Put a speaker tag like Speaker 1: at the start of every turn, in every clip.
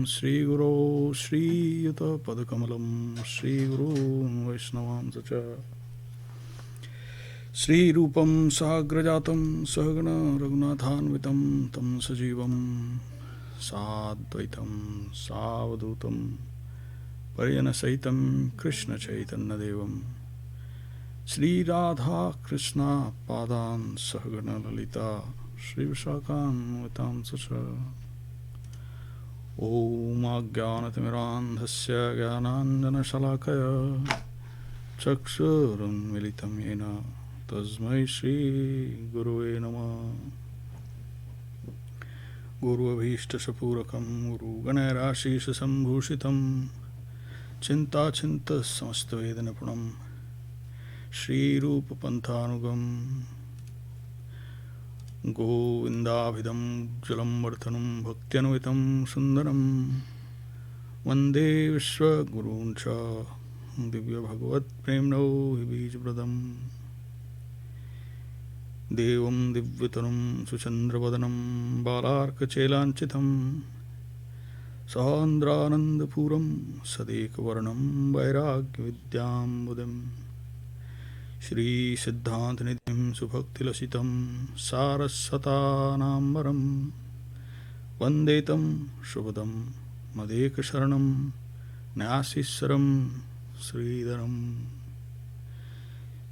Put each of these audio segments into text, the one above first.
Speaker 1: Shri Guru Shri Yuta Padakamalam Shri Guru Vaishnavam Sacha Shri Rupam Sagrajatam Sahagana Raghunathanvitam Tam Sajivam Sadvaitam Savadutam Pariyana Saitam Krishna Chaitanya Devam Shri Radha Krishna Padan Sahagana Lalita Shri Vishakam Vitam Sacha Om Ajnanatimirandhasya Jnananjanashalakaya Chakshurun Militam Yena Tasmai Shri Guruve Namah Guru Abhishta Sapurakam Guru Ganarashisa Sambhushitam Chinta Chinta Samastvedanapunam Shri Rupa Panthanugam Govindabhidam Jalam Varthanam Bhaktianuitam Sundaram Vande Vishwa Guruncha Divya Bhagavat Premno Vibijapradam Devam Divyatanam Suchandravadanam Balarka Chelanchitam Sahandranandapuram Sadekavaranam Vairagya Vidyam Budam Shri Siddhantanidhim Subhaktilasitam Sarasvatanambaram Vandetam Shubhadam Madekasharanam Nyasisaram Śrīdharam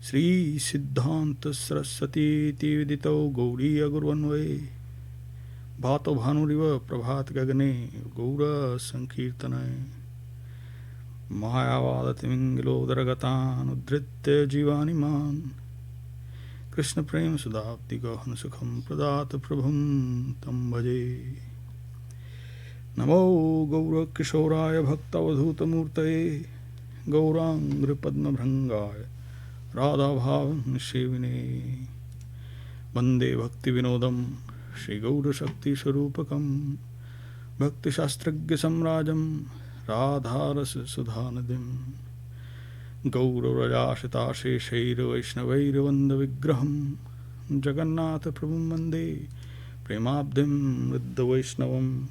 Speaker 1: Shri Siddhanta Saraswati Tividito Gauriya Gurvanvai Bhato Bhanuriva Prabhat Gagane Gaura Sankirtanai Mayavadatimingilo Daragatan Udritya Jivaniman Krishna Prem Sudapti Gahan Sukham Pradata Prabhum Tam Bhaje Namo Gaura Kishoraya Bhakta Vadhuta Murtaye Gaurang Padma Bhrangaya Radha Bhavan Nishevine Bande Bhakti Vinodam Shri Gaura Shakti Swarupakam Bhakti Shastragya Samrajam Radharas Sudhanadim Gaura Rajashita Sheshaira Vaishnavaira Vanda Vigraham Jagannatha Prabhum Vande Premabdim Riddha Vaishnavam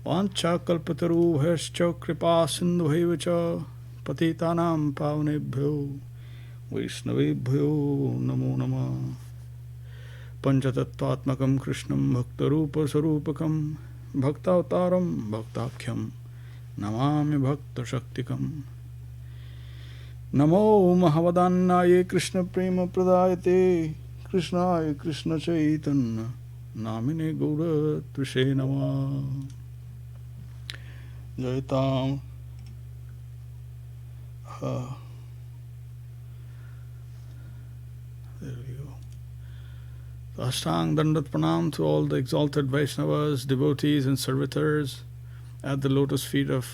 Speaker 1: Vancha Kalpataru Bhascha Kripa Sindhuhaivacha Patitanam Pavanebhyo Vaishnavebhyo Namo Nama Panchatattvatmakam Krishnam Bhaktarupa Sarupakam Bhaktavtaram Bhaktakhyam Namami Bhakta Shaktikam Namo Mahavadannaye Krishna Prema Pradayate Krishnaya Krishna Chaitanya Namine Gaura Tvishe Nama Jaitam There we go. Ashtang Dandat Pranam to all the exalted Vaishnavas, devotees and servitors at the lotus feet of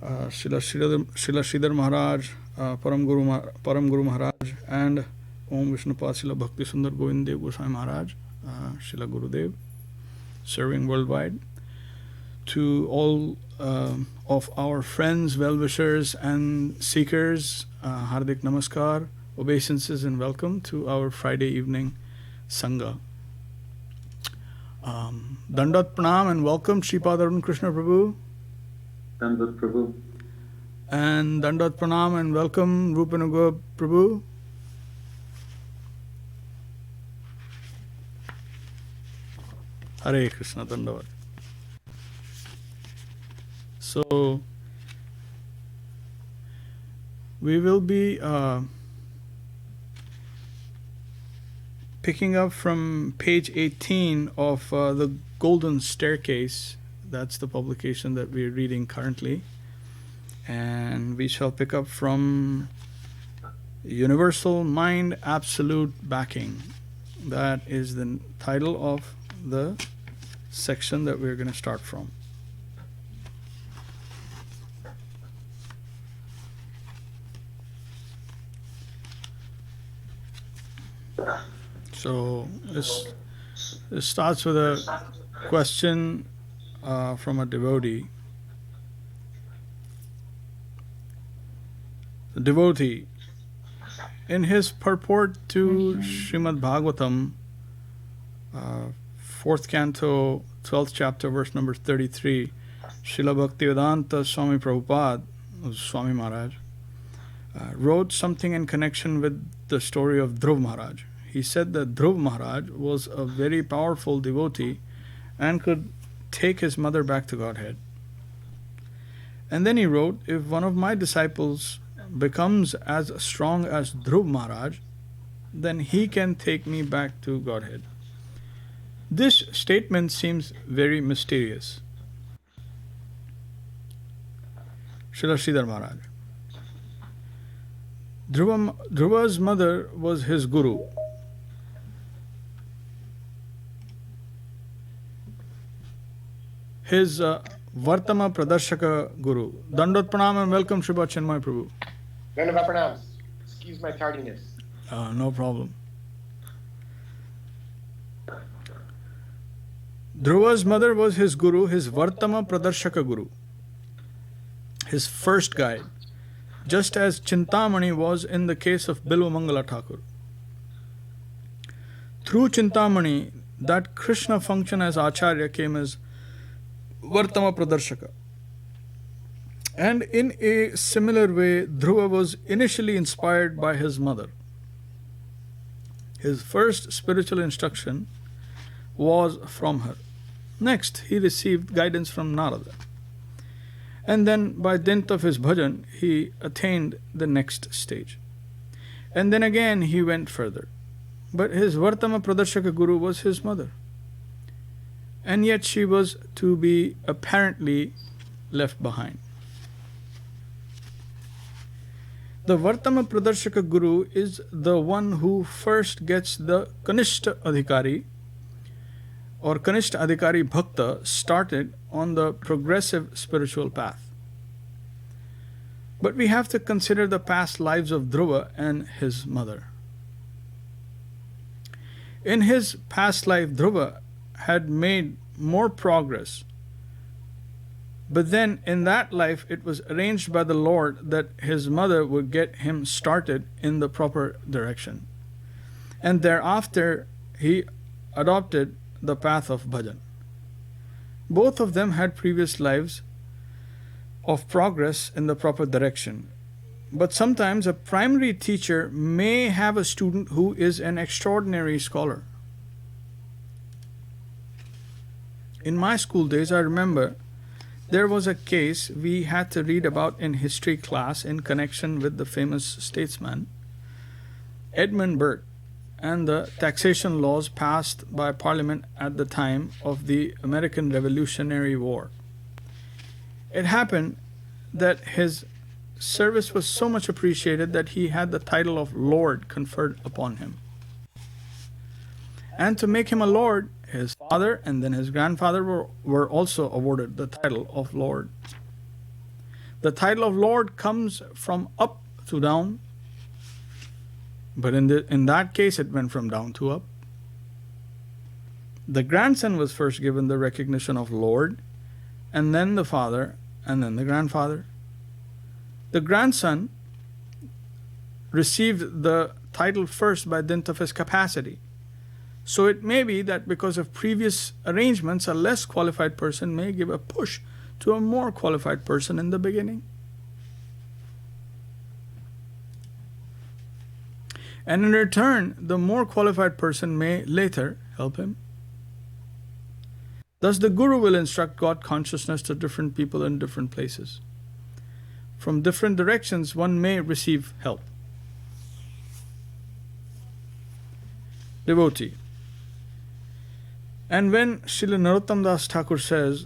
Speaker 1: Srila Śrīdhar Maharaj, Param Guru Maharaj, and Om Vishnupad Srila Bhakti Sundar Govind Dev-Goswamī Maharaj, Srila Gurudev, serving worldwide. To all of our friends, well-wishers and seekers, Hardik Namaskar, obeisances and welcome to our Friday evening Sangha. Dandat Pranam and welcome Shripad Arun Krishna Prabhu.
Speaker 2: Dandat Prabhu.
Speaker 1: And Dandat Pranam and welcome Rupanuga Prabhu. Hare Krishna Dandavat. So we will be picking up from page 18 of the Golden Staircase. That's the publication that we're reading currently. And we shall pick up from Universal Mind Absolute Backing. That is the title of the section that we're going to start from. So this starts with a question from a devotee. The devotee, in his purport to Srimad Bhagavatam, 4th canto, 12th chapter, verse number 33, Srila Bhaktivedanta Swami Prabhupada, Swami Maharaj, wrote something in connection with the story of Dhruv Maharaj. He said that Dhruv Maharaj was a very powerful devotee and could take his mother back to Godhead. And then he wrote, if one of my disciples becomes as strong as Dhruv Maharaj, then he can take me back to Godhead. This statement seems very mysterious. Srila Śrīdhar Maharaj. Dhruva's mother was his guru. His Vartama Pradarshaka Guru. Dandot Pranam and welcome Shriba Chinmay Prabhu.
Speaker 3: Dandava Pranam. Excuse my tardiness.
Speaker 1: No problem. Dhruva's mother was his guru, his Vartama Pradarshaka Guru, his first guide, just as Chintamani was in the case of Bilva Mangala Thakur. Through Chintamani, that Krishna function as Acharya came as Vartama Pradarshaka. And in a similar way, Dhruva was initially inspired by his mother. His first spiritual instruction was from her. Next, he received guidance from Narada. And then, by dint of his bhajan, he attained the next stage. And then again, he went further. But his Vartama Pradarshaka Guru was his mother. And yet she was to be apparently left behind. The Vartama Pradarshaka Guru is the one who first gets the Kanishta Adhikari or Kanishta Adhikari Bhakta started on the progressive spiritual path. But we have to consider the past lives of Dhruva and his mother. In his past life, Dhruva had made more progress. But then in that life, it was arranged by the Lord that his mother would get him started in the proper direction. And thereafter, he adopted the path of bhajan. Both of them had previous lives of progress in the proper direction. But sometimes a primary teacher may have a student who is an extraordinary scholar. In my school days, I remember there was a case we had to read about in history class in connection with the famous statesman Edmund Burke and the taxation laws passed by Parliament at the time of the American Revolutionary War. It happened that his service was so much appreciated that he had the title of Lord conferred upon him. And to make him a Lord, his father and then his grandfather were also awarded the title of Lord. The title of Lord comes from up to down, but in that case it went from down to up. The grandson was first given the recognition of Lord, and then the father, and then the grandfather. The grandson received the title first by dint of his capacity. So it may be that because of previous arrangements, a less qualified person may give a push to a more qualified person in the beginning. And in return, the more qualified person may later help him. Thus, the Guru will instruct God consciousness to different people in different places. From different directions, one may receive help. Devotee. And when Srila Narottam Das Thakur says,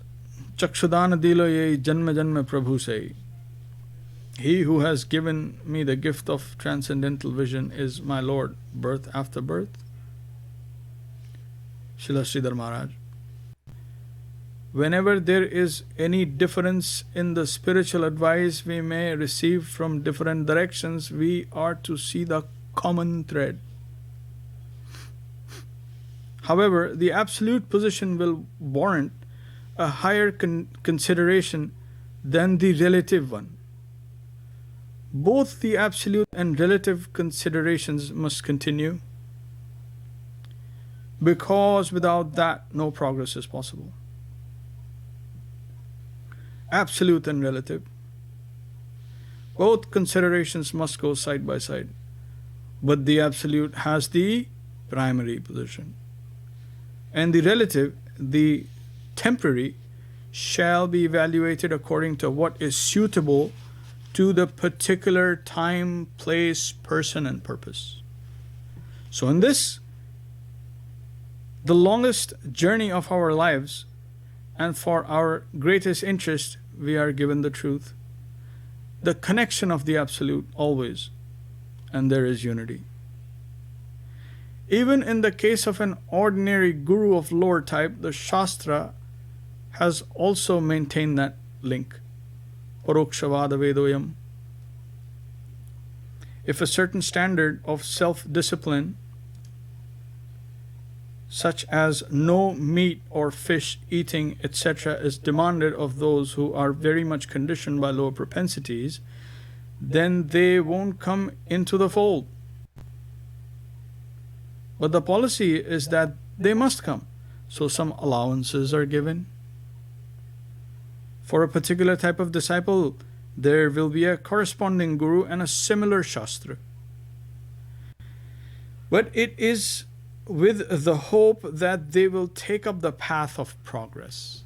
Speaker 1: Chakshudana dilo ye janma janma prabhu say, he who has given me the gift of transcendental vision is my Lord, birth after birth. Srila Śrīdhar Maharaj. Whenever there is any difference in the spiritual advice we may receive from different directions, we are to see the common thread. However, the absolute position will warrant a higher consideration than the relative one. Both the absolute and relative considerations must continue, because without that, no progress is possible. absolute and relative. Both considerations must go side by side, but the absolute has the primary position, and the relative, the temporary, shall be evaluated according to what is suitable to the particular time, place, person, and purpose. So in this, the longest journey of our lives, and for our greatest interest, we are given the truth, the connection of the absolute always, and there is unity. Even in the case of an ordinary guru of lower type, the Shastra has also maintained that link. Parokṣavāda vedoyam. If a certain standard of self-discipline, such as no meat or fish eating, etc., is demanded of those who are very much conditioned by lower propensities, then they won't come into the fold. But the policy is that they must come, so some allowances are given. For a particular type of disciple, there will be a corresponding guru and a similar shastra. But it is with the hope that they will take up the path of progress.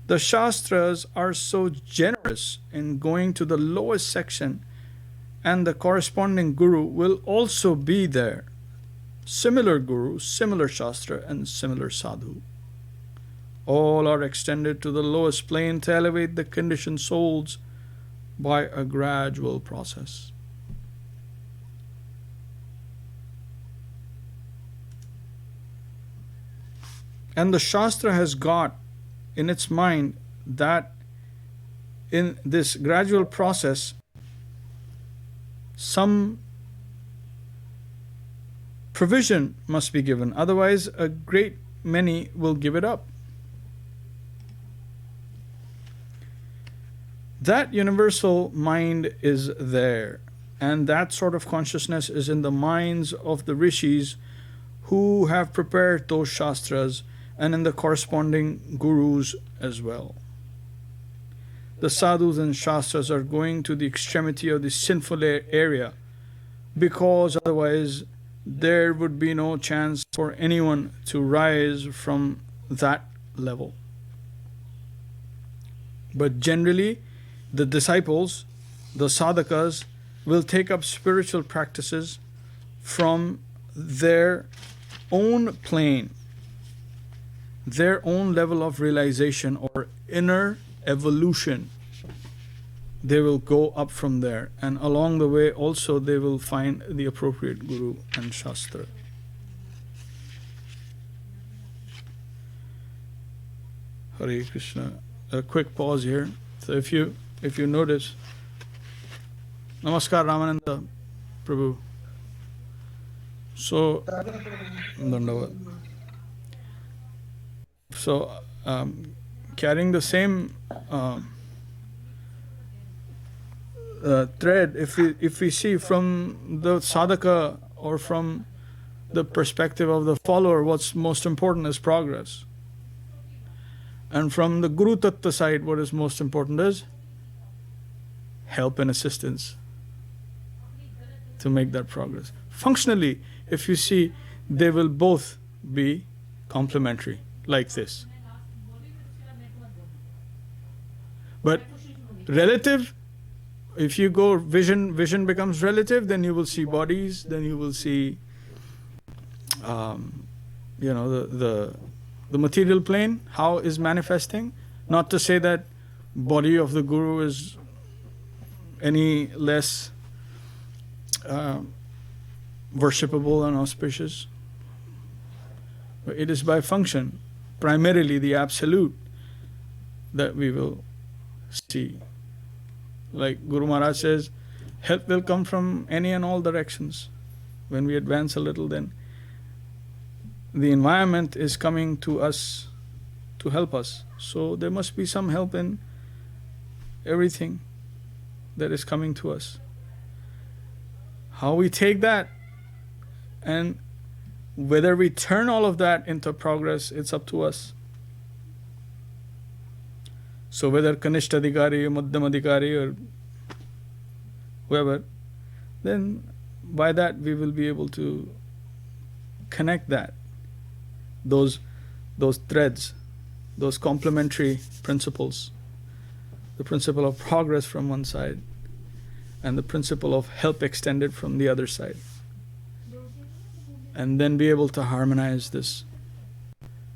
Speaker 1: The Shastras are so generous in going to the lowest section, and the corresponding guru will also be there. Similar guru, similar Shastra, and similar sadhu. All are extended to the lowest plane to elevate the conditioned souls by a gradual process. And the Shastra has got in its mind that in this gradual process, some provision must be given. Otherwise, a great many will give it up. That universal mind is there, and that sort of consciousness is in the minds of the rishis who have prepared those Shastras, and in the corresponding gurus as well. The sadhus and Shastras are going to the extremity of the sinful area, because otherwise there would be no chance for anyone to rise from that level. But generally, the disciples, the sadhakas, will take up spiritual practices from their own plane, their own level of realization or inner evolution. They will go up from there, and along the way also they will find the appropriate guru and shastra. Hare Krishna. A quick pause here. So if you notice, Namaskar Ramananda Prabhu. So Dandavad. So carrying the same thread, if we see from the sadhaka or from the perspective of the follower, what's most important is progress. And from the Guru Tattva side, what is most important is help and assistance to make that progress. Functionally, if you see, they will both be complementary, like this. But relative, if you go vision becomes relative, then you will see bodies, then you will see, the material plane, how is manifesting. Not to say that body of the Guru is any less worshipable and auspicious. But it is by function, primarily the absolute, that we will see. Like Guru Maharaj says, help will come from any and all directions. When we advance a little, then the environment is coming to us to help us. So there must be some help in everything that is coming to us. How we take that and whether we turn all of that into progress, it's up to us. So whether Kanishta Adhikari, Madhyam Adhikari, or whoever, then by that we will be able to connect those threads, those complementary principles, the principle of progress from one side and the principle of help extended from the other side, and then be able to harmonize this,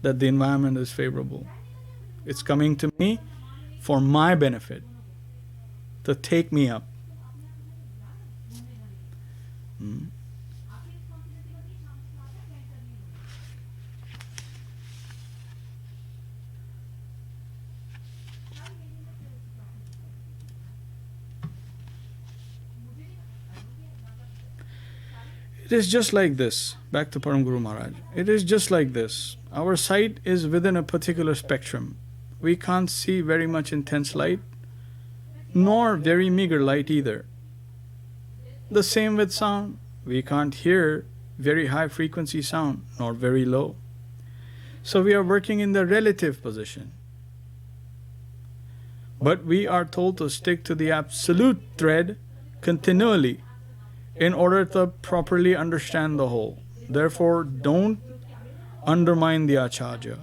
Speaker 1: that the environment is favorable. It's coming to me for my benefit, to take me up. It is just like this. Back to Param Guru Maharaj. It is just like this. Our sight is within a particular spectrum. We can't see very much intense light, nor very meager light either. The same with sound. We can't hear very high frequency sound, nor very low. So we are working in the relative position. But we are told to stick to the absolute thread continually in order to properly understand the whole. Therefore, don't undermine the Acharya.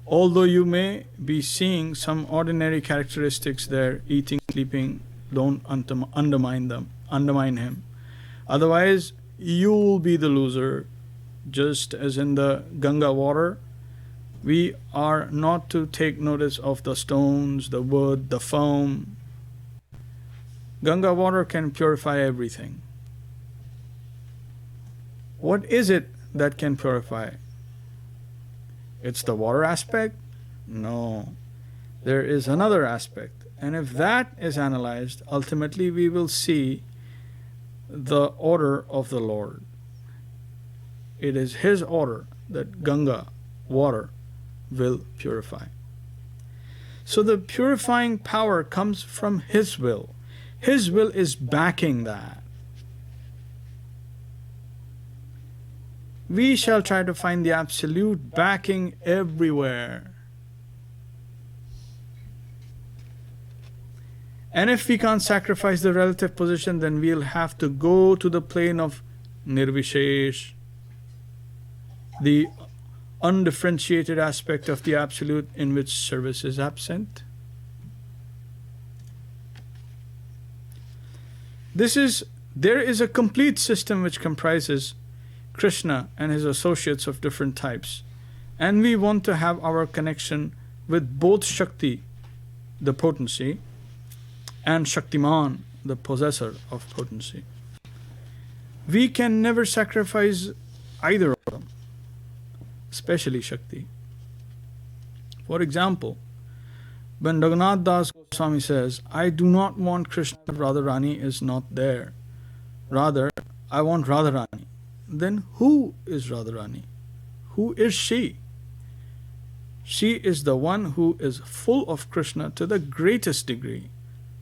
Speaker 1: Although you may be seeing some ordinary characteristics there, eating, sleeping, don't undermine him. Otherwise, you will be the loser. Just as in the Ganga water, we are not to take notice of the stones, the wood, the foam. Ganga water can purify everything. What is it that can purify? It's the water aspect? No. There is another aspect. And if that is analyzed, ultimately we will see the order of the Lord. It is His order that Ganga water will purify. So the purifying power comes from His will. His will is backing that. We shall try to find the absolute backing everywhere. And if we can't sacrifice the relative position, then we'll have to go to the plane of Nirvishesh, the undifferentiated aspect of the absolute in which service is absent. There is a complete system which comprises Krishna and his associates of different types. And we want to have our connection with both Shakti, the potency, and Shaktiman, the possessor of potency. We can never sacrifice either of them, especially Shakti. For example, when Raghunath Das Goswami says, I do not want Krishna if Radharani is not there. Rather, I want Radharani. Then who is Radharani? Who is she? She is the one who is full of Krishna to the greatest degree.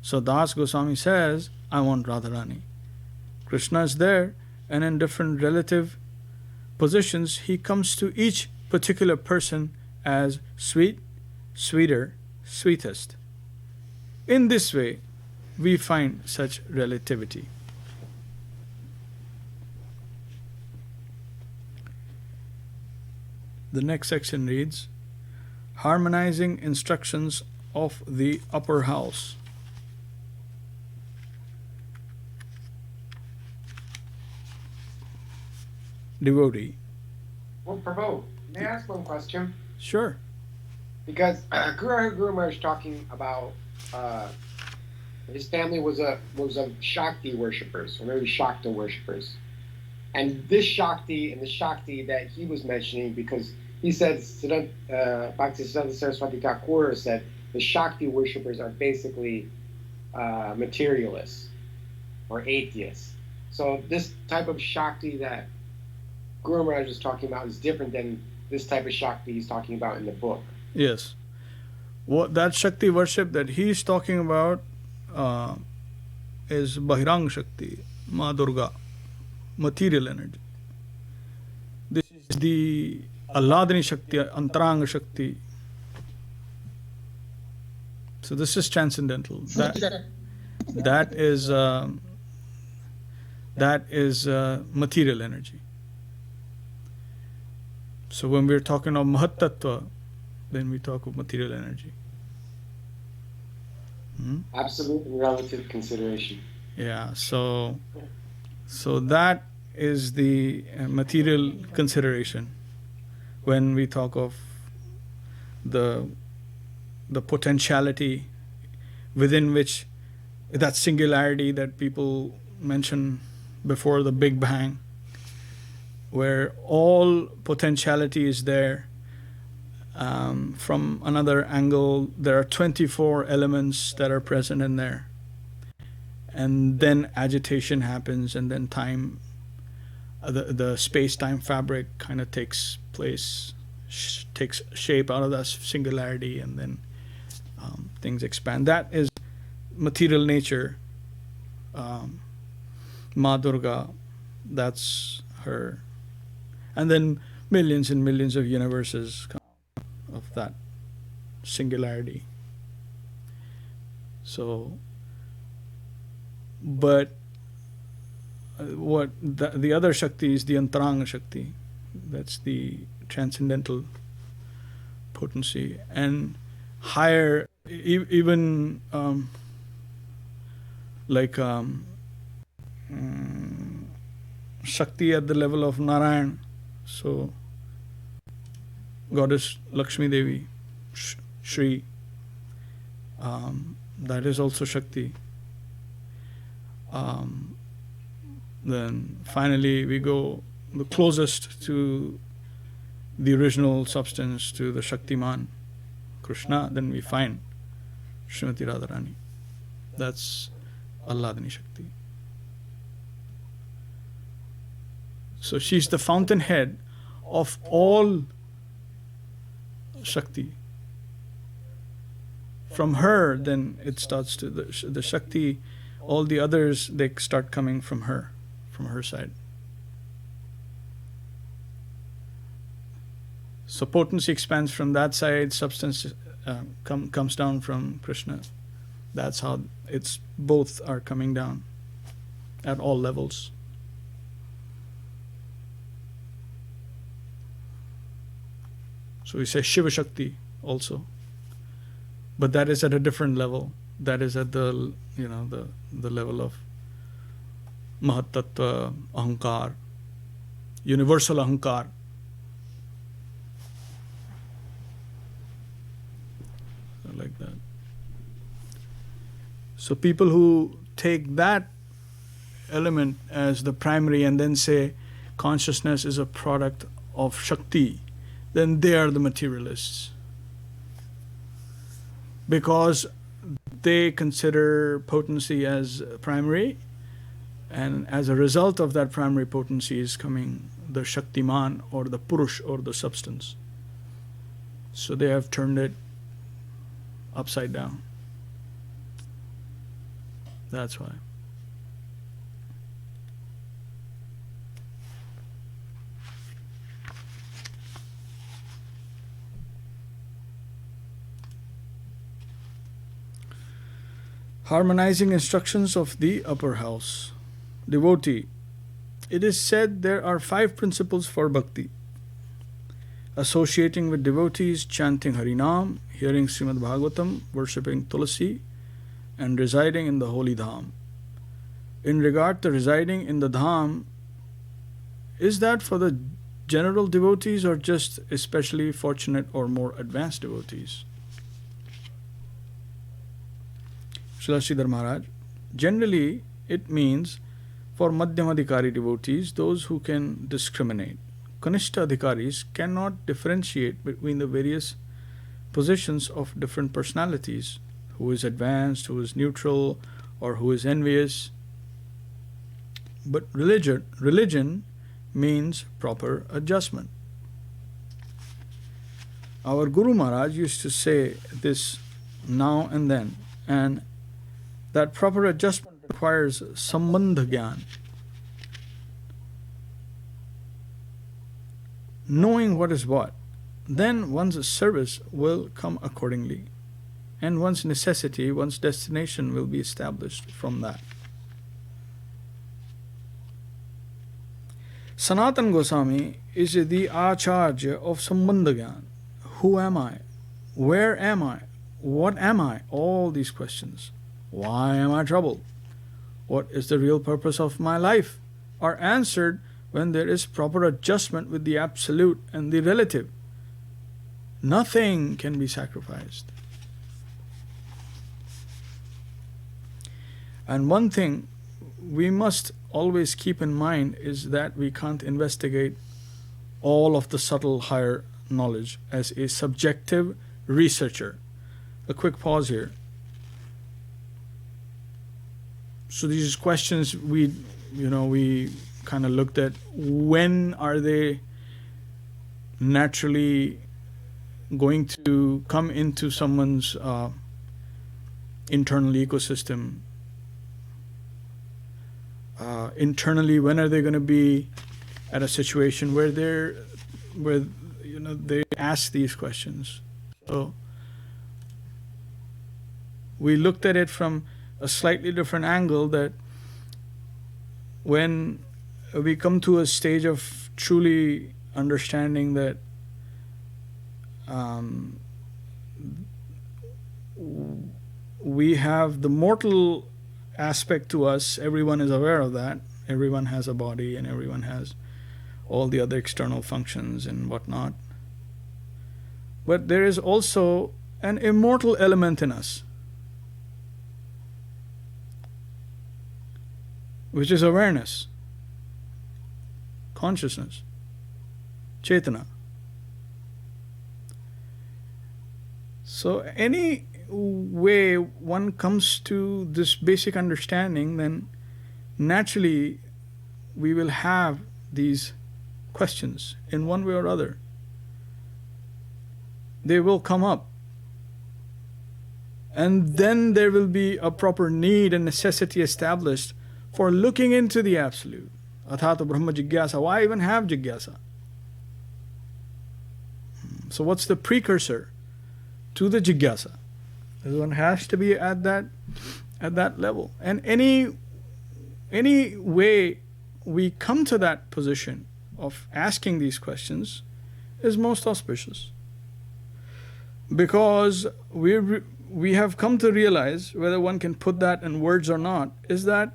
Speaker 1: So Das Goswami says, I want Radharani. Krishna is there, and in different relative positions, he comes to each particular person as sweet, sweeter, sweetest. In this way, we find such relativity. The next section reads, Harmonizing Instructions of the Upper House. Devotee.
Speaker 3: Well, Prabhu, may I ask one question?
Speaker 1: Sure.
Speaker 3: Because Guru Maharaj is talking about his family was a Shakti worshippers, or maybe Shakta worshippers. And this Shakti and the Shakti that he was mentioning, because he said, Bhakti Siddhanta Saraswati Thakur said, the Shakti worshippers are basically materialists or atheists. So this type of Shakti that Guru Maharaj is talking about is different than this type of Shakti he's talking about in the book.
Speaker 1: Yes. What that Shakti worship that he is talking about is Bahirang Shakti, Ma Durga, material energy. This is the Alladini Shakti, Antaranga Shakti, So this is transcendental. That is material energy. So when we're talking of Mahat-tattva, then we talk of material energy.
Speaker 3: Absolute and relative consideration.
Speaker 1: Yeah, so that is the material consideration when we talk of the potentiality within which, that singularity that people mention before the Big Bang, where all potentiality is there. From another angle, there are 24 elements that are present in there. And then agitation happens, and then time, the space-time fabric kind of takes place, takes shape out of that singularity, and then things expand. That is material nature. Ma Durga, that's her. And then millions and millions of universes come of that singularity. So, but what the other Shakti is the Antaranga Shakti. That's the transcendental potency. And higher, even Shakti at the level of Narayan. So, Goddess Lakshmi Devi, Shri, that is also Shakti. Then finally we go the closest to the original substance, to the Shaktiman, Krishna. Then we find Srimati Radharani. That's Alladini Shakti. So she's the fountainhead of all Shakti. From her, then it starts to the Shakti, all the others, they start coming from her side. So potency expands from that side, substance comes down from Krishna. That's how it's both are coming down at all levels. So we say Shiva Shakti also, but that is at a different level. That is at the the level of Mahat Tattva, Ahankar, universal Ahankar. Like that. So people who take that element as the primary and then say consciousness is a product of Shakti, then they are the materialists. Because they consider potency as primary, and as a result of that primary potency is coming the Shaktiman or the Purush or the substance. So they have turned it upside down. That's why. Harmonizing instructions of the upper house. Devotee. It is said there are 5 principles for bhakti: associating with devotees, chanting Harinam, hearing Srimad Bhagavatam, worshipping Tulasi, and residing in the holy dham. In regard to residing in the dham, is that for the general devotees or just especially fortunate or more advanced devotees? Srila Śrīdhar Maharāj, generally it means for Madhyamadhikari devotees, those who can discriminate. Kanishta Adhikaris cannot differentiate between the various positions of different personalities, who is advanced, who is neutral, or who is envious. But religion means proper adjustment. Our Guru Maharaj used to say this now and then, and that proper adjustment requires sambandha gyan, knowing what is what. Then one's service will come accordingly. and one's necessity, one's destination will be established from that. Sanatana Goswami is the Acharya of Sambandha Gyan. Who am I? Where am I? What am I? All these questions. Why am I troubled? What is the real purpose of my life? Are answered when there is proper adjustment with the absolute and the relative. Nothing can be sacrificed. And one thing we must always keep in mind is that we can't investigate all of the subtle higher knowledge as a subjective researcher. A quick pause here. So these questions we kind of looked at, when are they naturally going to come into someone's internal ecosystem? Internally, when are they going to be at a situation where they ask these questions? So we looked at it from a slightly different angle, that when we come to a stage of truly understanding that we have the mortal aspect to us, everyone is aware of that. Everyone has a body and everyone has all the other external functions and whatnot. But there is also an immortal element in us, which is awareness, consciousness, Chetana. So any way one comes to this basic understanding, then naturally we will have these questions in one way or other. They will come up. And then there will be a proper need and necessity established for looking into the Absolute. Athato Brahma Jigyasa. Why even have Jigyasa? So what's the precursor to the Jigyasa? One has to be at that level. And any way we come to that position of asking these questions is most auspicious. Because we have come to realize, whether one can put that in words or not, is that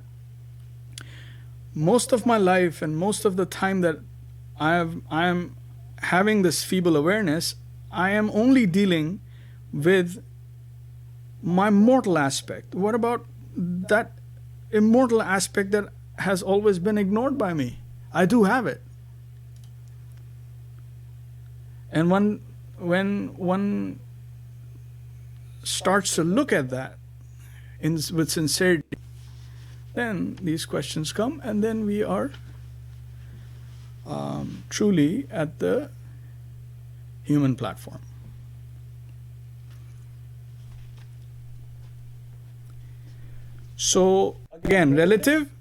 Speaker 1: most of my life and most of the time that I am having this feeble awareness, I am only dealing with my mortal aspect. What about that immortal aspect that has always been ignored by me? I do have it. And when one starts to look at that with sincerity, then these questions come, and then we are truly at the human platform. So again, relative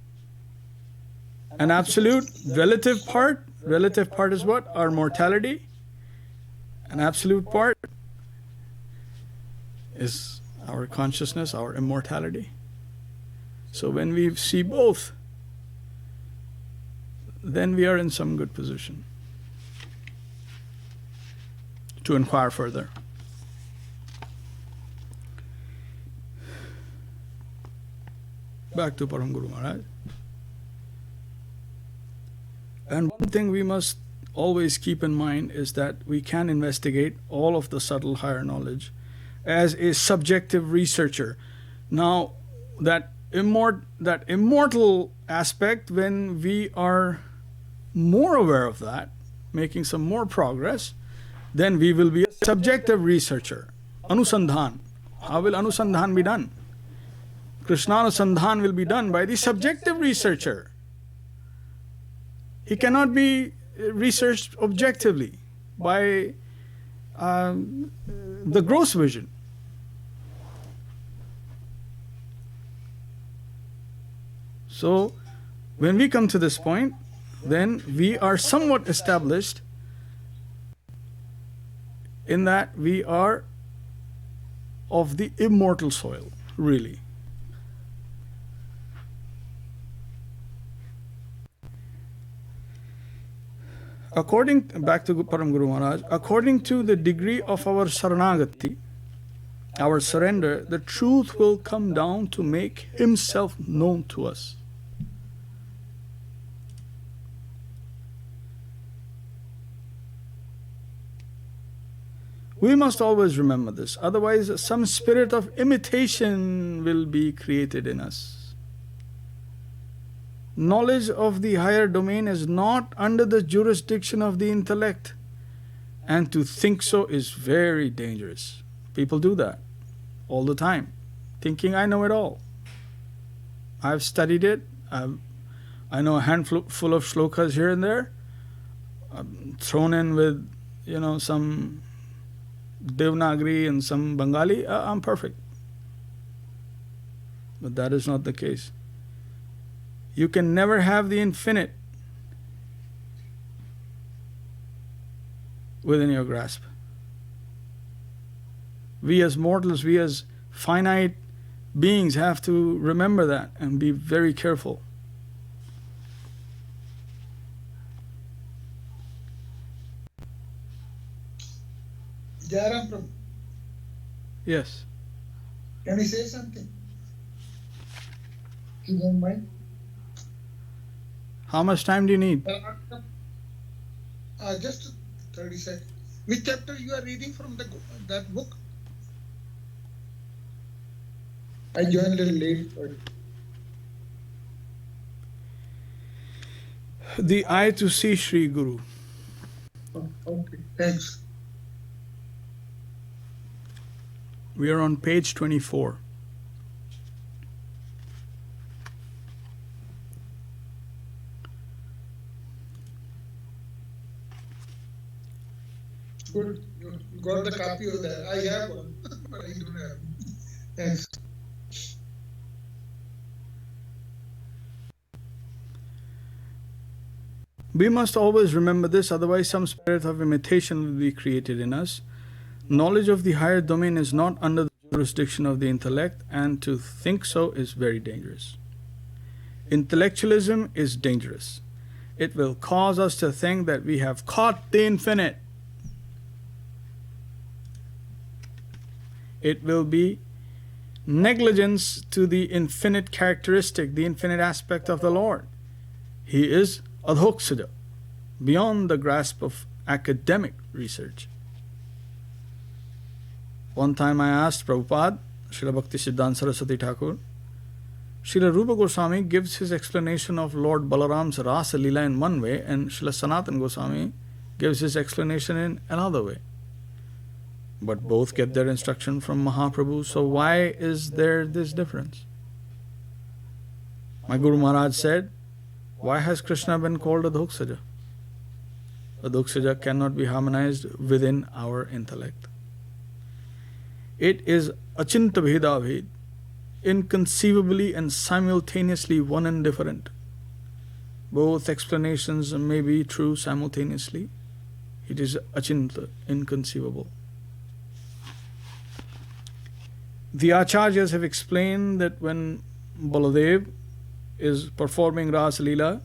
Speaker 1: and absolute. Relative part is what? Our mortality. An absolute part is our consciousness, our immortality. So when we see both, then we are in some good position to inquire further. Back to Param Guru Maharaj. And one thing we must always keep in mind is that we can investigate all of the subtle higher knowledge as a subjective researcher. Now, that immortal aspect, when we are more aware of that, making some more progress, then we will be a subjective researcher. Anusandhan. How will Anusandhan be done? Krishnanusandhan will be done by the subjective researcher. He cannot be researched objectively by the gross vision. So, when we come to this point, then we are somewhat established in that we are of the immortal soil, really. Back to Param Guru Maharaj, according to the degree of our saranagati, our surrender, the truth will come down to make himself known to us. We must always remember this, otherwise some spirit of imitation will be created in us. Knowledge of the higher domain is not under the jurisdiction of the intellect, and to think so is very dangerous. People do that all the time, thinking I know it all. I've studied it. I know a handful of shlokas here and there, thrown in with, some Devanagari and some Bengali. I'm perfect. But that is not the case. You can never have the infinite within your grasp. We as mortals, we as finite beings have to remember that and be very careful.
Speaker 4: Jairam Prabhu,
Speaker 1: Yes.
Speaker 4: can you say something? If you don't mind.
Speaker 1: How much time do you need?
Speaker 4: Just 30 seconds. Which chapter you are reading from that book? I joined a little late.
Speaker 1: The eye to see Sri Guru.
Speaker 4: Oh, okay, thanks.
Speaker 1: We are on page 24.
Speaker 4: Good. You got the copy of that. I have one, but I don't have. Thanks.
Speaker 1: We must always remember this, otherwise some spirit of imitation will be created in us. Knowledge of the higher domain is not under the jurisdiction of the intellect, and to think so is very dangerous. Intellectualism is dangerous. It will cause us to think that we have caught the infinite. It will be negligence to the infinite characteristic, the infinite aspect of the Lord. He is adhokshaja, beyond the grasp of academic research. One time I asked Prabhupada, Srila Bhakti Siddhanta Saraswati Thakur, Srila Rupa Goswami gives his explanation of Lord Balaram's Rasa Leela in one way, and Srila Sanatana Goswami gives his explanation in another way. But both get their instruction from Mahaprabhu, so why is there this difference? My Guru Maharaj said, why has Krishna been called Adhokshaja? Adhokshaja cannot be harmonized within our intellect. It is Achinta Bheda Bhed, inconceivably and simultaneously one and different. Both explanations may be true simultaneously. It is Achinta, inconceivable. The Acharyas have explained that when Baladev is performing Rasa Leela,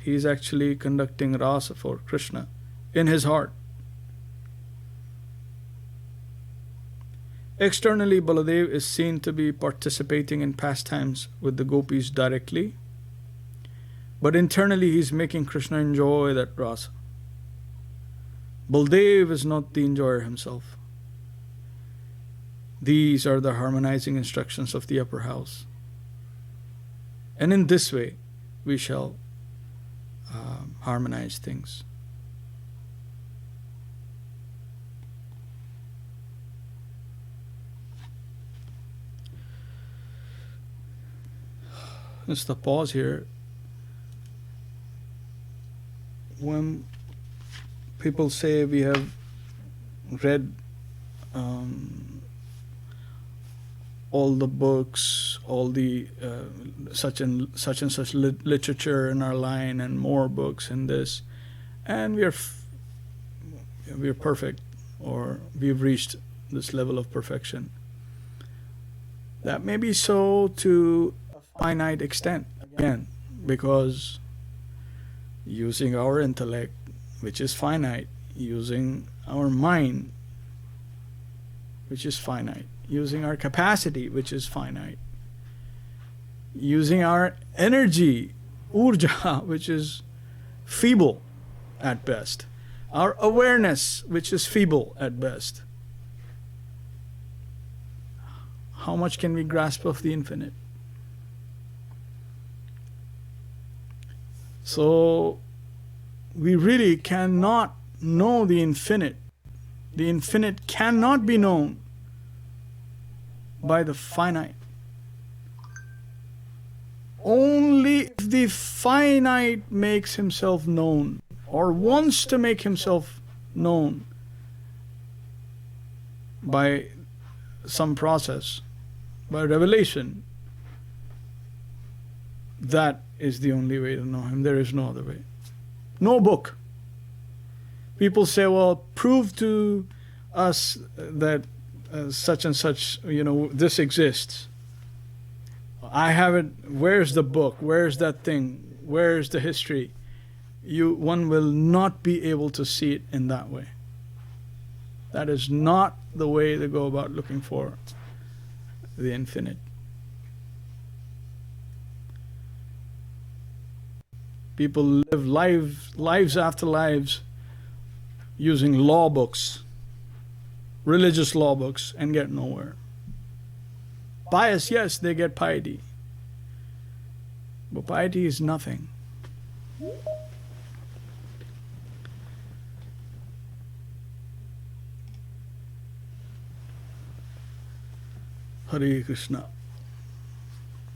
Speaker 1: he is actually conducting Rasa for Krishna in his heart. Externally, Baladev is seen to be participating in pastimes with the gopis directly, but internally he is making Krishna enjoy that Rasa. Baladev is not the enjoyer himself. These are the harmonizing instructions of the upper house. And in this way, we shall harmonize things. Just a pause here. When people say we have read all the books, all the such and such literature in our line, and more books and this, and we are perfect, or we've reached this level of perfection. That may be so to a finite extent, again, because using our intellect, which is finite, using our mind, which is finite, using our capacity, which is finite, using our energy, urja, which is feeble at best, our awareness, which is feeble at best. How much can we grasp of the infinite? So we really cannot know the infinite. The infinite cannot be known by the finite. Only if the finite makes himself known or wants to make himself known by some process, by revelation, that is the only way to know him. There is no other way. No book. People say, well, prove to us that such and such, this exists. I have it. Where's the book? Where's that thing? Where's the history? One will not be able to see it in that way. That is not the way to go about looking for the infinite. People live lives after lives using law books, religious law books, and get nowhere. Pious, yes, they get piety. But piety is nothing. Hare Krishna.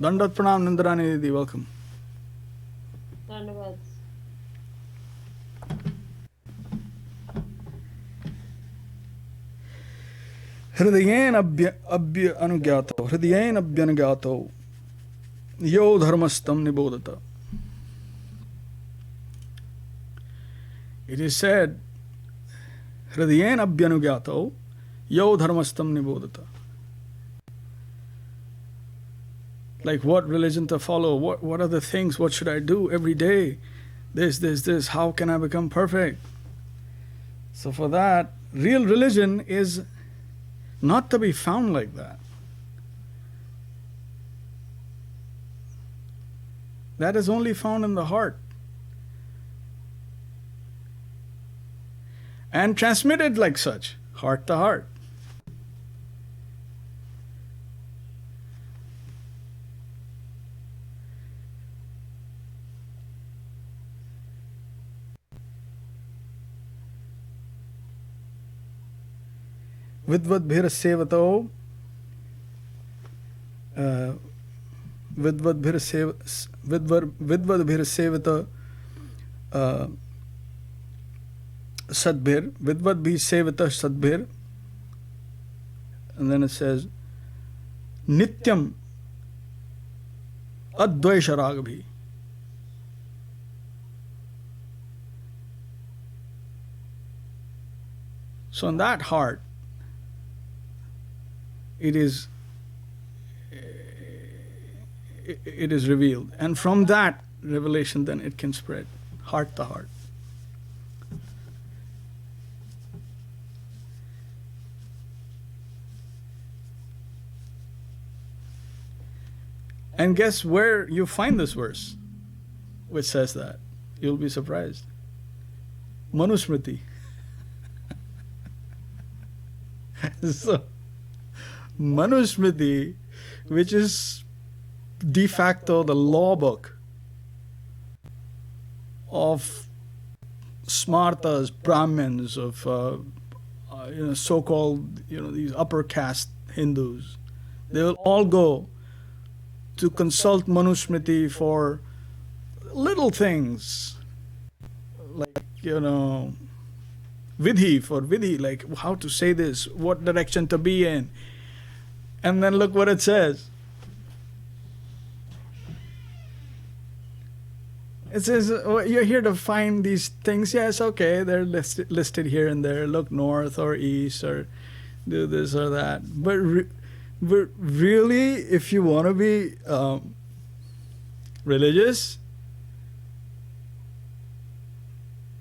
Speaker 1: Dandat Pranam Nandarani Didi, welcome.
Speaker 5: धन्यवाद.
Speaker 1: हृदयेन अभ्यनुज्ञातो यो धर्मस्तं निबोधत. It is said, हृदयेन अभ्यनुज्ञातो yo धर्मस्तं निबोधत. Like what religion to follow, what are the things, what should I do every day, this, how can I become perfect? So for that, real religion is not to be found like that. That is only found in the heart. And transmitted like such, heart to heart. Vidvadbhir sevato vidvadbhir sevata sadbhir vidvadbhi sevata sadbhir, and then it says nityam advaisha ragabhi. So in that heart it is revealed, and from that revelation then it can spread heart to heart. And guess where you find this verse which says that? You'll be surprised. Manusmriti. So Manusmriti, which is de facto the law book of smartas, Brahmins, of so-called these upper caste Hindus, they will all go to consult Manusmriti for little things like vidhi, like how to say this, what direction to be in. And then look what it says. It says, you're here to find these things. Yes, okay, they're listed here and there. Look north or east or do this or that. But But really, if you want to be religious,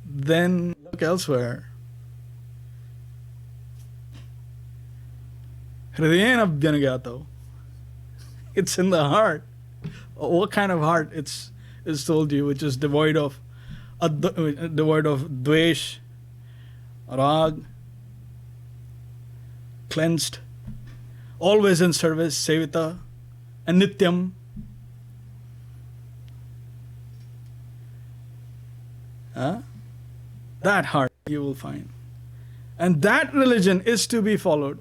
Speaker 1: then look elsewhere. Hridayena Abhyanagatau. It's in the heart. What kind of heart? It's told you, which is devoid of dvesh, rag, cleansed, always in service, sevita, and nityam. That heart you will find. And that religion is to be followed.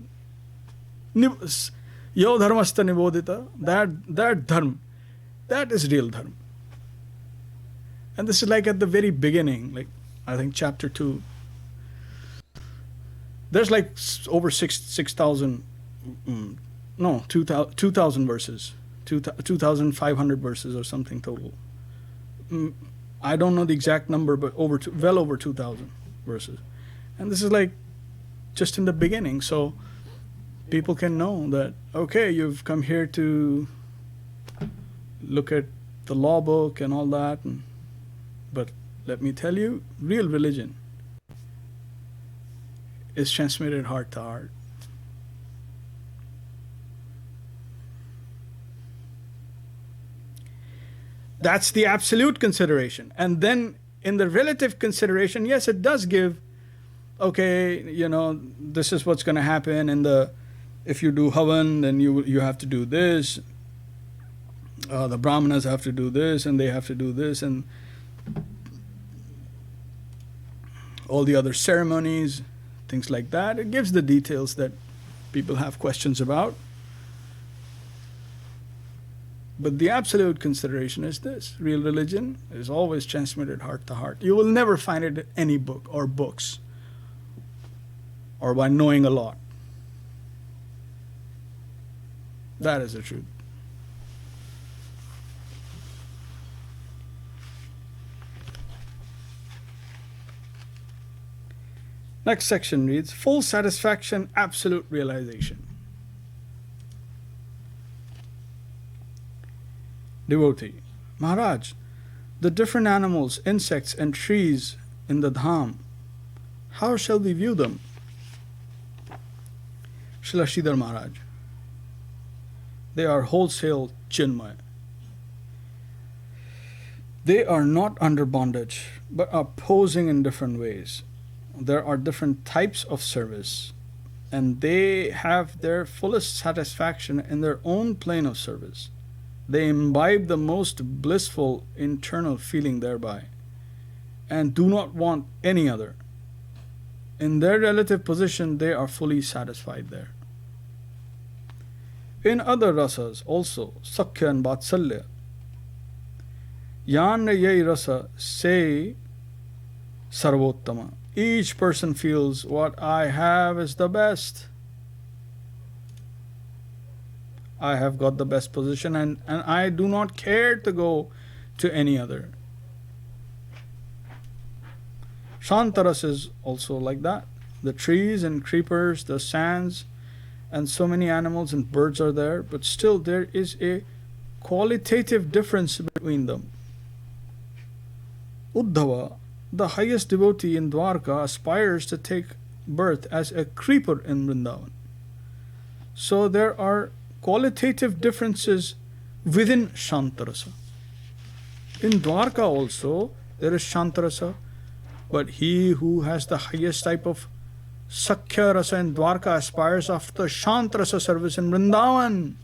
Speaker 1: Yo dharmastha nibodhita, that dharma, that is real dharma. And this is like at the very beginning, like I think chapter 2. There's like over 6,000, no, 2,000 verses, 2,500 verses or something total. I don't know the exact number, but well over 2,000 verses. And this is like just in the beginning, so people can know that, okay, you've come here to look at the law book and all that, but let me tell you, real religion is transmitted heart to heart. That's the absolute consideration. And then in the relative consideration, yes, it does give, okay, this is what's going to happen. And if you do havan, then you have to do this. The brahmanas have to do this, and they have to do this, and all the other ceremonies, things like that. It gives the details that people have questions about. But the absolute consideration is this. Real religion is always transmitted heart to heart. You will never find it in any book or books or by knowing a lot. That is the truth. Next section reads, full satisfaction, absolute realization. Devotee: Maharaj, the different animals, insects and trees in the dham, how shall we view them? Srila Śrīdhar Maharaj: they are wholesale chinmaya. They are not under bondage, but are posing in different ways. There are different types of service, and they have their fullest satisfaction in their own plane of service. They imbibe the most blissful internal feeling thereby, and do not want any other. In their relative position, they are fully satisfied there. In other rasas also, Sakhya and Vatsalya, Yan Yai Rasa say Sarvottama. Each person feels what I have is the best. I have got the best position, and I do not care to go to any other. Shantaras is also like that. The trees and creepers, the sands, and so many animals and birds are there, but still there is a qualitative difference between them. Uddhava, the highest devotee in Dwarka, aspires to take birth as a creeper in Vrindavan. So there are qualitative differences within Shantarasa. In Dwarka also there is Shantarasa, but he who has the highest type of Sakhya Rasa in Dwarka aspires after Shantarasa service in Vrindavan.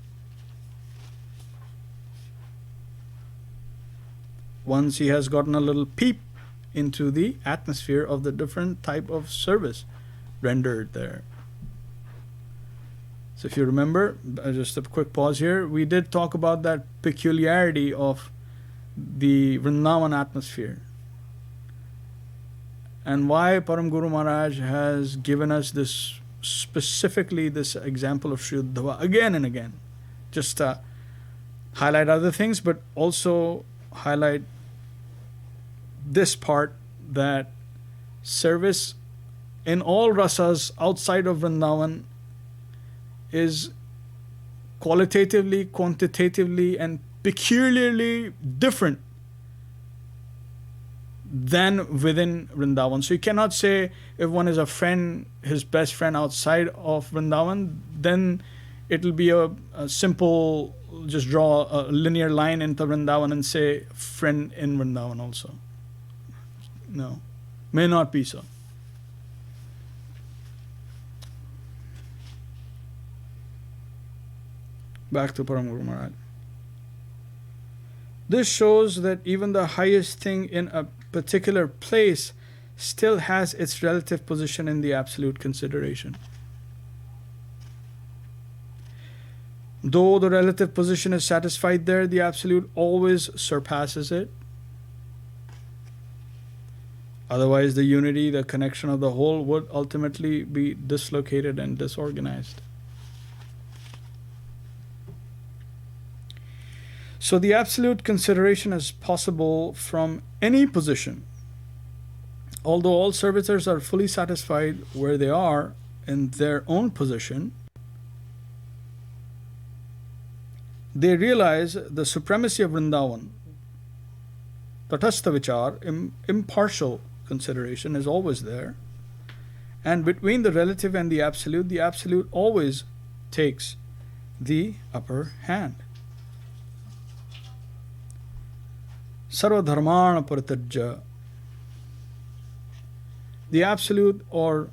Speaker 1: Once he has gotten a little peep into the atmosphere of the different type of service rendered there. So if you remember, just a quick pause here, we did talk about that peculiarity of the Vrindavan atmosphere and why Param Guru Maharaj has given us this, specifically this example of Sri Uddhava again and again. Just highlight other things, but also highlight this part, that service in all rasas outside of Vrindavan is qualitatively, quantitatively, and peculiarly different than within Vrindavan. So you cannot say if one is a friend, his best friend outside of Vrindavan, then it will be a simple, just draw a linear line into Vrindavan and say friend in Vrindavan also. No, may not be so. Back to Param Guru Maharaj. This shows that even the highest thing in a particular place still has its relative position in the absolute consideration. Though the relative position is satisfied there, the absolute always surpasses it. Otherwise, the unity, the connection of the whole would ultimately be dislocated and disorganized. So the absolute consideration is possible from any position. Although all servitors are fully satisfied where they are in their own position, they realize the supremacy of Vrindavan. Tatastha vichar, impartial consideration is always there. And between the relative and the absolute always takes the upper hand. Sarva dharmana paritajya. The absolute or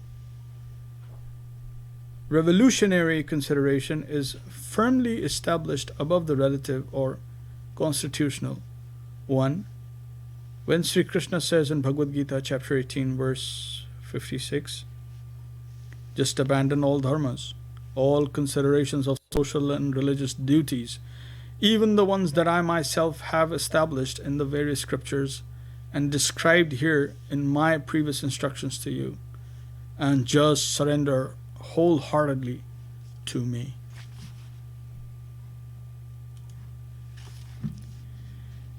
Speaker 1: revolutionary consideration is firmly established above the relative or constitutional one. When Sri Krishna says in Bhagavad Gita chapter 18 verse 56, just abandon all dharmas, all considerations of social and religious duties, even the ones that I myself have established in the various scriptures and described here in my previous instructions to you, and just surrender wholeheartedly to me.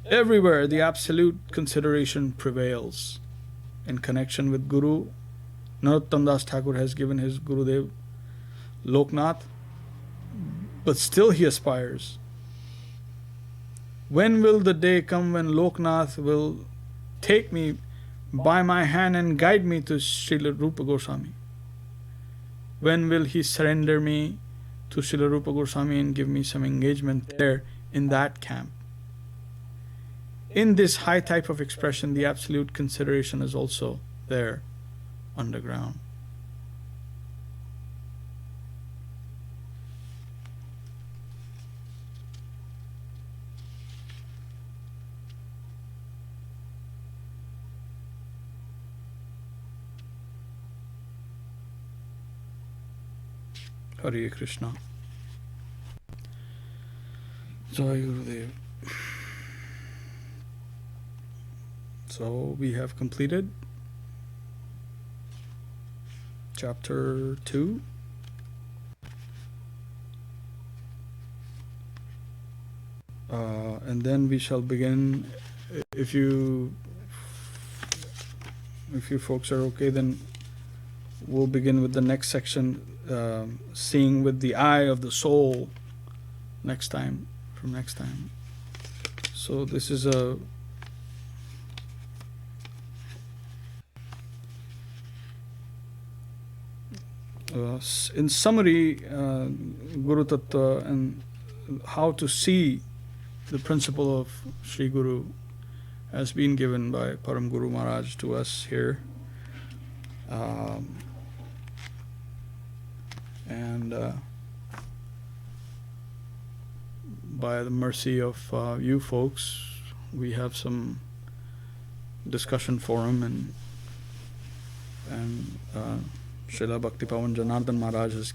Speaker 1: Everywhere the absolute consideration prevails. In connection with Guru, Narottam Das Thakur has given his Gurudev Loknath, but still he aspires. When will the day come when Loknath will take me by my hand and guide me to Śrīla Rupa Goswami? When will he surrender me to Śrīla Rupa Goswami and give me some engagement there in that camp? In this high type of expression, the absolute consideration is also there underground. Hare Krishna. Jai Gurudev. So we have completed chapter 2. And then we shall begin. If you folks are okay, then we'll begin with the next section, seeing with the eye of the soul next time. So this is in summary, Guru Tattva and how to see the principle of Sri Guru has been given by Param Guru Maharaj to us here. And by the mercy of you folks, we have some discussion forum, and Srila Bhakti Pavan Janardhan Maharaj has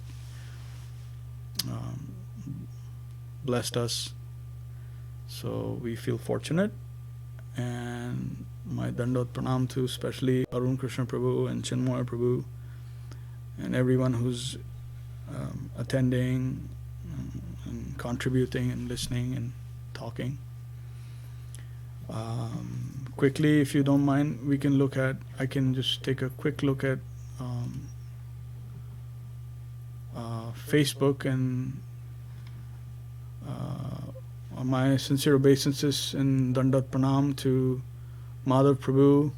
Speaker 1: blessed us, so we feel fortunate. And my Dandot Pranam to especially Arun Krishna Prabhu and Chinmoy Prabhu and everyone who's attending and contributing and listening and talking. Quickly, if you don't mind, I can just take a quick look at Facebook and My sincere obeisances and Dandat Pranam to Madhav Prabhu,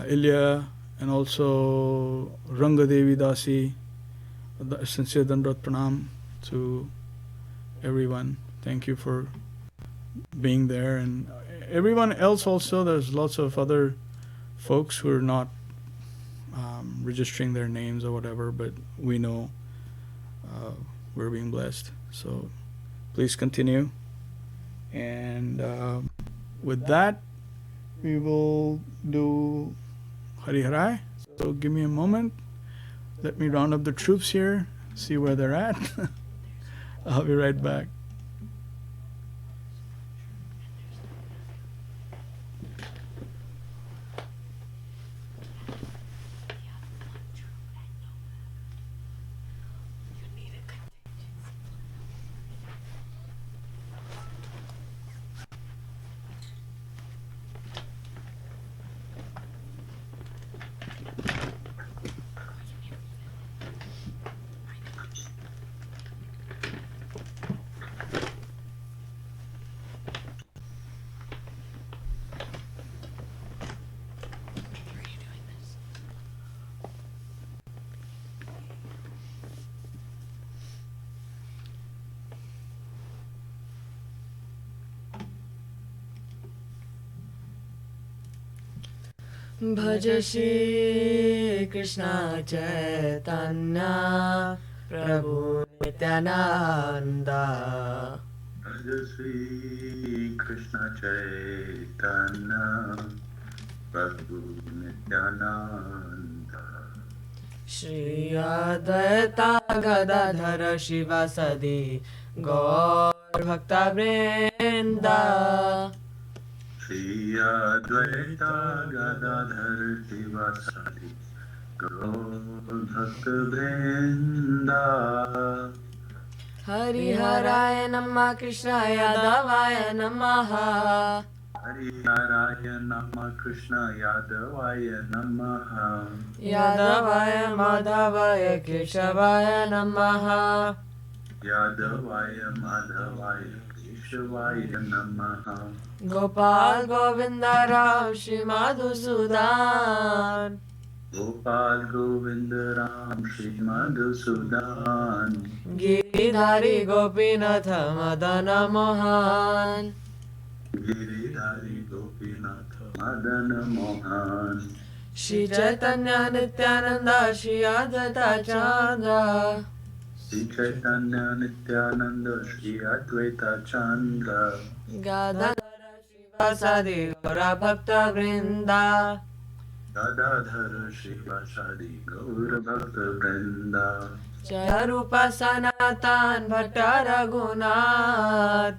Speaker 1: Ilya, and also Ranga Devi Dasi. Sincere Dandat Pranam to everyone. Thank you for being there, and everyone else also. There's lots of other folks who are not registering their names or whatever, but we know we're being blessed. So please continue. And with that, we will do Hari Harai. So give me a moment. Let me round up the troops here, see where they're at. I'll be right back.
Speaker 5: भज श्री कृष्ण चैतन्य प्रभु नित्यानंद
Speaker 2: भज श्री कृष्ण चैतन्य प्रभु नित्यानंद
Speaker 5: श्री अद्वैता गदाधर शिवासदि गौर भक्तवृंदा
Speaker 2: श्री अद्वैता गदाधर शिवासादि गौर भक्तवृंदा
Speaker 5: हरिहराय नमः कृष्णाय यादवाय नमः
Speaker 2: हरिहराय नमः कृष्ण यादवाय नमः
Speaker 5: यादवाय माधवाय केशवाय नमः
Speaker 2: यादवाय माधवाय केशवाय नमः
Speaker 5: गोपाल गोविंद राम श्री मधुसूदन
Speaker 2: गोपाल गोविंद राम श्री मधुसूदन
Speaker 5: गिरिधारी गोपीनाथ मदन मोहन
Speaker 2: गिरिधारी गोपीनाथ मदन मोहन
Speaker 5: श्री चैतन्य नित्यानंद श्री अद्वैता चंद्र
Speaker 2: श्री चैतन्य नित्यानंद श्री अद्वैता चंद्र
Speaker 5: गदाधर शिवासादि गौरा भक्त वृंदा
Speaker 2: गदाधर शिवासादि गौर भक्त वृंदा
Speaker 5: जय रूप सनातन भट्ट रघुनाथ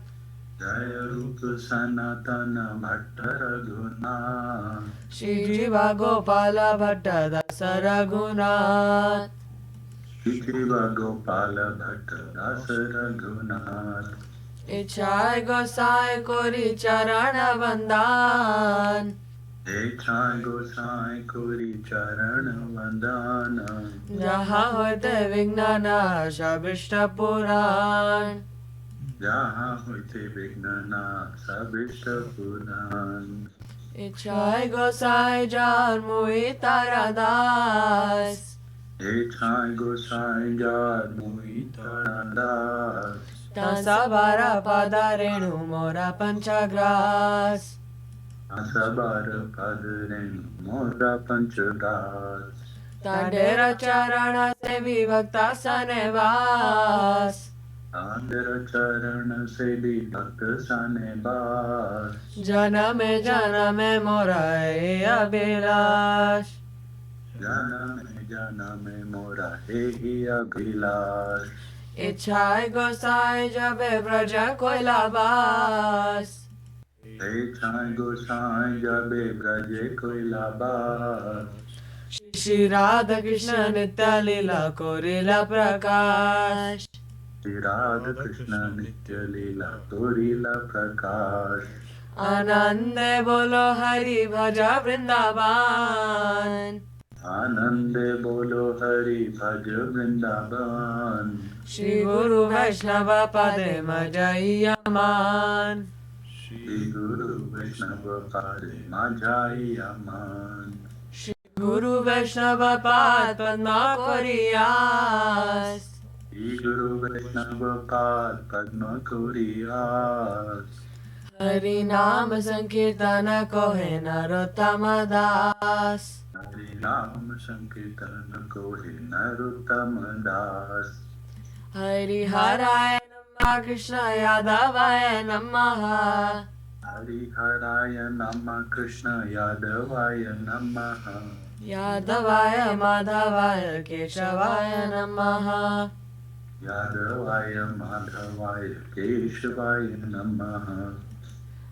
Speaker 2: जय रूप सनातन भट्ट रघुनाथ
Speaker 5: श्री जीवा गोपाल भट्ट दास रघुनाथ
Speaker 2: श्री जीवा गोपाल भट्ट दास रघुनाथ
Speaker 5: इच्छाय गोसाई कोरी चरण वंदन
Speaker 2: इच्छाय गोसाई कोरी चरण वंदन
Speaker 5: जहाँ होते विघ्न नाश अभिष्ट पुराण
Speaker 2: जहाँ होते विघ्न नाश अभिष्ट पुराण
Speaker 5: इच्छाय गोसाई जान मोहि तारा दास
Speaker 2: इच्छाय गोसाई जार मोहि तारा दास
Speaker 5: तांसाबारा पादा रेणु मोरा पंचग्रास
Speaker 2: सबार पद रेणु मोरा पंचदास
Speaker 5: तांडेर चरण से विभक्ता सनेवास
Speaker 2: तांडेर चरण से भी भक्त सने बास
Speaker 5: जन्म मोरा हे अभिलाष
Speaker 2: जन्म मोरा हे ही अभिलाष
Speaker 5: इच्छाय गोसाई जबे ब्रज कोइलाबास
Speaker 2: इच्छाय गोसाई जबे ब्रजे कोइलाबास
Speaker 5: श्री राधा कृष्ण नित्य लीला कोरिला प्रकाश
Speaker 2: श्री राधा कृष्ण नित्य लीला कोरिला प्रकाश
Speaker 5: आनंद बोलो हरि भज Vrindavan
Speaker 2: Anande bolo Hari bhaj Vrindavan.
Speaker 5: Shri Guru Vaishnava Padema Jayaman.
Speaker 2: Shri Guru Vaishnava Pade Majai Aman.
Speaker 5: Shri Guru Vaishnava Pad Padma Koriyas.
Speaker 2: Shri Guru Vaishnava Pad Padma Koriyas.
Speaker 5: Hari Nam Sankirtana Kohe Narottama Das.
Speaker 2: Hari Nam Sankirtana Kohe Narottama Das.
Speaker 5: Hari Haraya Namah Krishna Yadavaya Namaha.
Speaker 2: Hari Haraya Nama Krishna Yadavaya Namaha.
Speaker 5: Yadavaya Madhavaya Keshavaya Namaha.
Speaker 2: Yadavaya Madhavaya Keshavaya Namaha.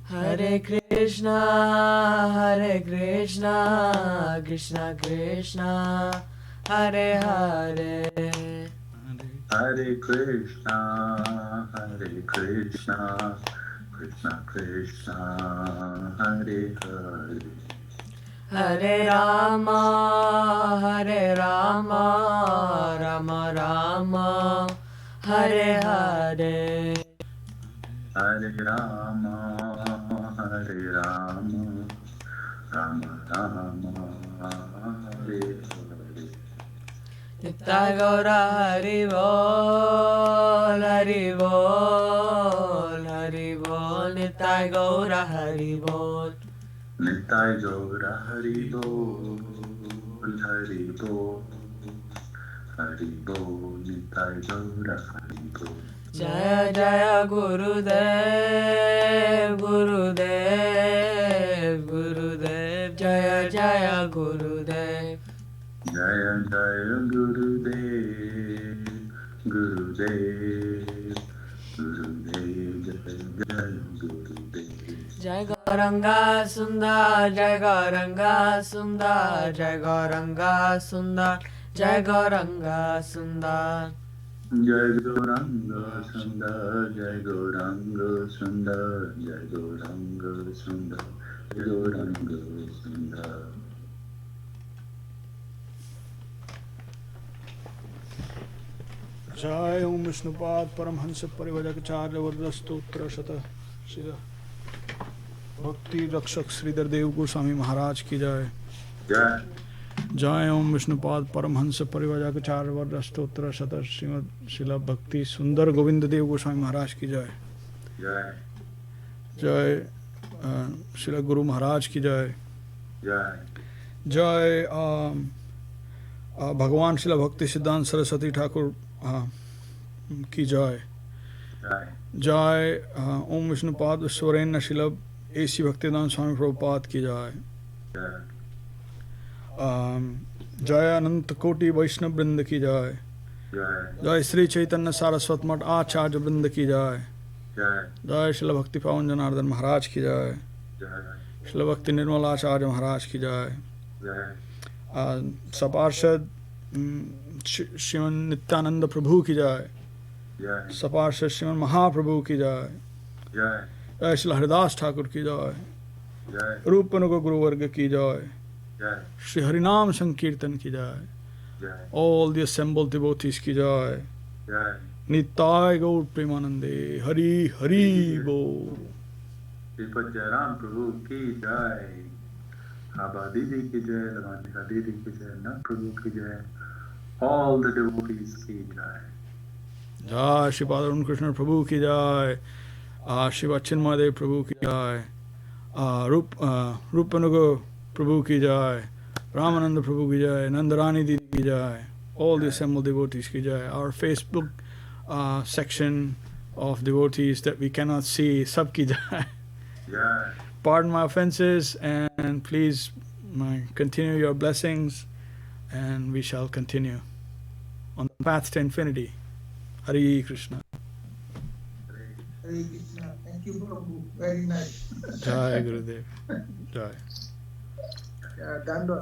Speaker 5: Hare Krishna, Krishna Krishna, Hare Hare.
Speaker 2: Hare Krishna, Krishna Krishna, Hare Hare.
Speaker 5: Hare Rama, Rama Rama, Hare Hare.
Speaker 2: Hare Rama, Rama Rama, Hare Hare.
Speaker 5: Nitai Gaura Hari Bol, Hari Bol, Hari Bol, Nitai Gaura Hari Bol.
Speaker 2: Nitai Gaura Hari Bol, Hari Bol, Hari Bol, Nitai Gaura Hari Bol.
Speaker 5: Jaya Jaya Gurudev, Gurudev, Gurudev, Jaya Jaya Gurudev.
Speaker 2: Jaya Jaya Gurudev, Gurudev, Gurudev, Jaya Jaya Gurudev.
Speaker 5: Jai Gauranga Sundar, Jai Gauranga Sundar, Jai Gauranga Sundar, Jai Gauranga Sundar.
Speaker 2: Jai Gauranga Sundar, Jai Gauranga Sundar, Jai Gauranga Sundar, Jai Gauranga Sundar.
Speaker 1: जय ओम विष्णुपाद परमहंस परिव्रजकाचार्य वर्ग स्तोत्र शत श्री भक्ति रक्षक श्रीधर देव गोस्वामी महाराज की जय।
Speaker 2: Jai.
Speaker 1: जय ओम विष्णुपाद परमहंस परिव्रजकाचार्य वर्ग स्तोत्र शत श्रीमद शिला भक्ति सुंदर गोविंद देव गोस्वामी महाराज की जय।
Speaker 2: Jai.
Speaker 1: जय शिला गुरु महाराज की जय।
Speaker 2: Jai.
Speaker 1: जय भगवान शिला भक्ति सिद्धांत सरस्वती ठाकुर की जय।
Speaker 2: Jai.
Speaker 1: जय ओम विष्णुपाद विश्वरेण्य शिलभ एसी भक्तिदान स्वामी प्रभुपाद की जय।
Speaker 2: Jai.
Speaker 1: जय अनंत कोटि वैष्णव वृंद की जय।
Speaker 2: Jai.
Speaker 1: जय श्री चैतन्य सारस्वत मठ आचार्य वृंद की जय।
Speaker 2: Jai.
Speaker 1: जय शिल भक्ति पावन जनार्दन महाराज की जय।
Speaker 2: Jai.
Speaker 1: शिल भक्ति निर्मल आचार्य महाराज की जय।
Speaker 2: Jai.
Speaker 1: सपार्षद श्रीमन नित्यानंद प्रभु की जय।
Speaker 2: Jai.
Speaker 1: सपार्षद श्रीमन महाप्रभु की जय।
Speaker 2: Jai.
Speaker 1: जय शिल हरिदास ठाकुर की जय।
Speaker 2: Jai.
Speaker 1: रूपनुग गुरुवर्ग की जय।
Speaker 2: Jai.
Speaker 1: श्री हरिनाम संकीर्तन की जय।
Speaker 2: Jai.
Speaker 1: All the assembled devotees की जय।
Speaker 2: Jai.
Speaker 1: निताय गौर प्रेमानंदे हरि हरि बोल।
Speaker 2: श्रीपद जयराम प्रभु की जय। आबा दीदी की जय, लवानिका दीदी की जय, नंद प्रभु की जय, all the devotees की जय।
Speaker 1: जय श्रीपाद अरुण कृष्ण प्रभु की जय। शिव चिन्मय देव प्रभु की जय। रूपनुग प्रभु की जय। रामानंद प्रभु की जय। नंदरानी दीदी की जय। All the assembled devotees की जय। Our Facebook section of devotees that we cannot see, सब की जय।
Speaker 2: जय।
Speaker 1: Pardon my offenses and please continue your blessings and we shall continue on the path to infinity. Hare Krishna.
Speaker 4: Hare Krishna. Thank you, Prabhu. Very nice.
Speaker 1: Jai Gurudev. Jai.
Speaker 4: Dandava.